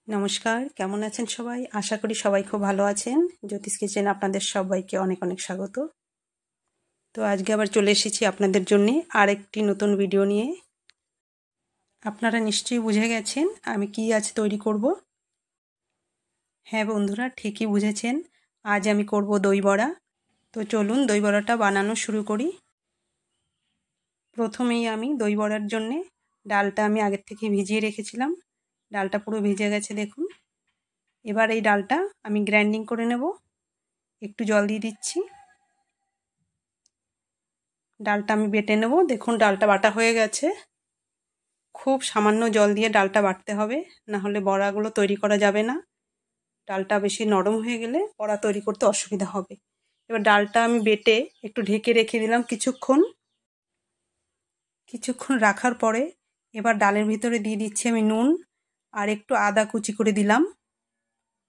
নমস্কার, কেমন আছেন সবাই? আশা করি সবাই খুব ভালো আছেন। জ্যোতিষ কিচেন আপনাদের সবাইকে অনেক অনেক স্বাগত। তো আজকে আবার চলে এসেছি আপনাদের জন্য আরেকটি নতুন ভিডিও নিয়ে। আপনারা নিশ্চয়ই বুঝে গেছেন আমি কি আজ তৈরি করব। হ্যাঁ বন্ধুরা, ঠিকই বুঝেছেন, আজ আমি করব দই বড়া। তো চলুন দই বড়াটা বানানো শুরু করি। প্রথমেই আমি দই বড়ার জন্যে ডালটা আমি আগের থেকে ভিজিয়ে রেখেছিলাম। ডালটা পুরো ভিজে গেছে দেখুন। এবার এই ডালটা আমি গ্রাইন্ডিং করে নেব। একটু জল দিয়ে দিচ্ছি। ডালটা আমি বেটে নেব। দেখুন ডালটা বাটা হয়ে গেছে। খুব সামান্য জল দিয়ে ডালটা বাটতে হবে, না হলে বড়াগুলো তৈরি করা যাবে না। ডালটা বেশি নরম হয়ে গেলে বড়া তৈরি করতে অসুবিধা হবে। এবার ডালটা আমি বেটে একটু ঢেকে রেখে দিলাম কিছুক্ষণ রাখার পরে এবার ডালের ভিতরে দিয়ে দিচ্ছি আমি নুন আর একটু আদা কুচি করে দিলাম।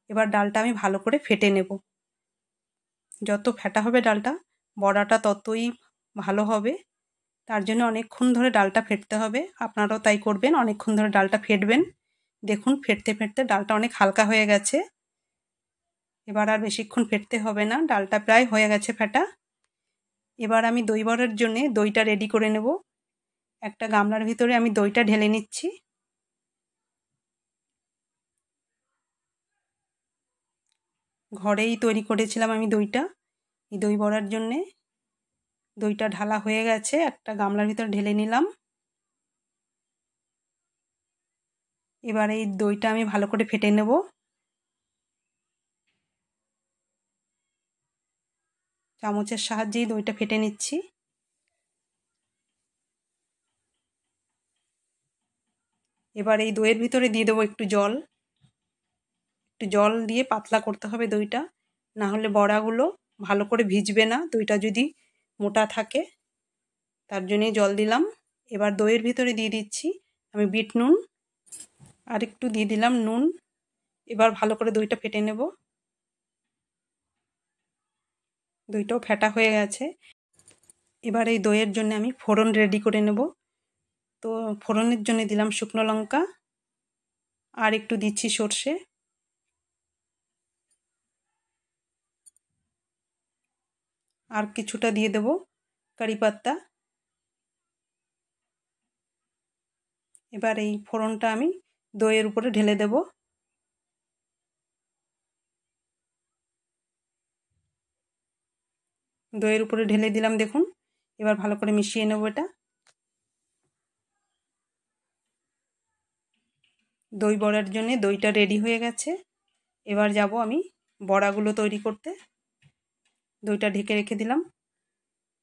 এবার ডালটা আমি ভালো করে ফেটে নেব। যত ফেটা হবে ডালটা, বড়াটা ততই ভালো হবে। তার জন্য অনেকক্ষণ ধরে ডালটা ফেটতে হবে। আপনারাও তাই করবেন, অনেকক্ষণ ধরে ডালটা ফেটবেন। দেখুন ফেটতে ফেটতে ডালটা অনেক হালকা হয়ে গেছে। এবার আর বেশিক্ষণ ফেটতে হবে না, ডালটা প্রায় হয়ে গেছে ফেটা। এবার আমি দই বড়ার জন্য দইটা রেডি করে নেব। একটা গামলার ভিতরে আমি দইটা ঢেলে নিচ্ছি। ঘরেই তৈরি করেছিলাম আমি দইটা। এই দই বড়ার জন্যে দইটা ঢালা হয়ে গেছে, একটা গামলার ভিতরে ঢেলে নিলাম। এবার এই দইটা আমি ভালো করে ফেটে নেব। চামচের সাহায্যেই দইটা ফেটে নিচ্ছি। এবার এই দইয়ের ভিতরে দিয়ে দেবো একটু জল দিয়ে পাতলা করতে হবে দইটা, না হলে বড়াগুলো ভালো করে ভিজবে না দইটা যদি মোটা থাকে। তার জন্যই জল দিলাম। এবার দইয়ের ভিতরে দিয়ে দিচ্ছি আমি বিট নুন, আর একটু দিয়ে দিলাম নুন। এবার ভালো করে দইটা ফেটে নেব। দইটাও ফেটা হয়ে গেছে। এবার এই দইয়ের জন্য আমি ফোড়ন রেডি করে নেব। তো ফোড়নের জন্য দিলাম শুকনো লঙ্কা, আর একটু দিচ্ছি সর্ষে, আর কিছুটা দিয়ে দেব কারি পাতা। এবার এই ফোড়নটা আমি দইয়ের উপরে ঢেলে দেব। দইয়ের উপরে ঢেলে দিলাম দেখুন। এবার ভালো করে মিশিয়ে নেব এটা। দই বড়ার জন্য দইটা রেডি হয়ে গেছে। এবার যাব আমি বড়াগুলো তৈরি করতে। দইটা ঢেকে রেখে দিলাম।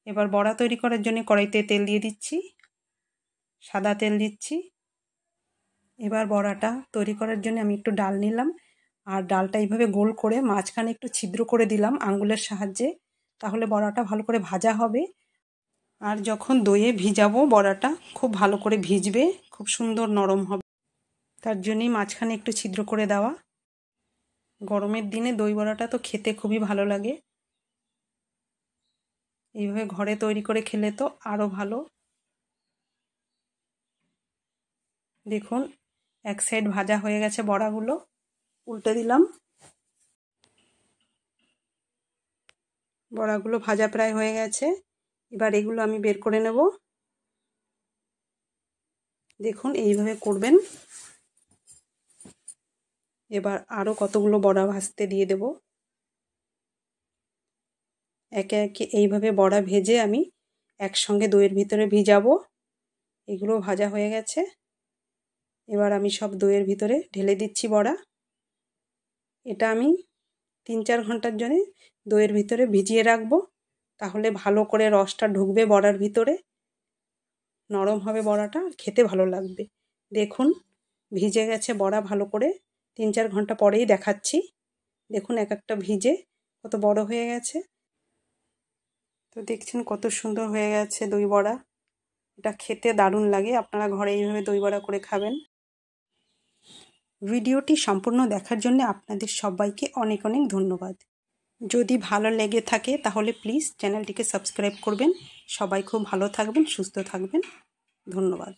এবার বড়া তৈরি করার জন্য কড়াইতে তেল দিয়ে দিচ্ছি, সাদা তেল দিচ্ছি। এবার বড়াটা তৈরি করার জন্য আমি একটু ডাল নিলাম, আর ডালটা এইভাবে গোল করে মাঝখানে একটু ছিদ্র করে দিলাম আঙ্গুলের সাহায্যে। তাহলে বড়াটা ভালো করে ভাজা হবে। আর যখন দইয়ে ভিজাবো বড়াটা খুব ভালো করে ভিজবে, খুব সুন্দর নরম হবে। তার জন্যই মাঝখানে একটু ছিদ্র করে দেওয়া। গরমের দিনে দই বড়াটা তো খেতে খুবই ভালো লাগে। এইভাবে ঘরে তৈরি করে খেলে তো আরও ভালো। দেখুন এক সাইড ভাজা হয়ে গেছে বড়াগুলো, উল্টে দিলাম। বড়াগুলো ভাজা প্রায় হয়ে গেছে। এবার এগুলো আমি বের করে নেব। দেখুন এইভাবে করবেন। এবার আরও কতগুলো বড়া ভাজতে দিয়ে দেব। একে একে এইভাবে বড়া ভেজে আমি একসঙ্গে দইয়ের ভিতরে ভিজাবো। এগুলো ভাজা হয়ে গেছে। এবার আমি সব দইয়ের ভিতরে ঢেলে দিচ্ছি বড়া। এটা আমি 3-4 ঘন্টার জন্য দইয়ের ভিতরে ভিজিয়ে রাখবো। তাহলে ভালো করে রসটা ঢুকবে বড়ার ভিতরে, নরম হবে বড়াটা, খেতে ভালো লাগবে। দেখুন ভিজে গেছে বড়া ভালো করে। 3-4 ঘন্টা পরেই দেখাচ্ছি। দেখুন এক একটা ভিজে কত বড় হয়ে গেছে। তো দেখছেন কত সুন্দর হয়ে গেছে দই বড়া। এটা খেতে দারুণ লাগে। আপনারা ঘরে এইভাবে দই বড়া করে খাবেন। ভিডিওটি সম্পূর্ণ দেখার জন্য আপনাদের সবাইকে অনেক অনেক ধন্যবাদ। যদি ভালো লেগে থাকে তাহলে প্লিজ চ্যানেলটিকে সাবস্ক্রাইব করবেন। সবাই খুব ভালো থাকবেন, সুস্থ থাকবেন। ধন্যবাদ।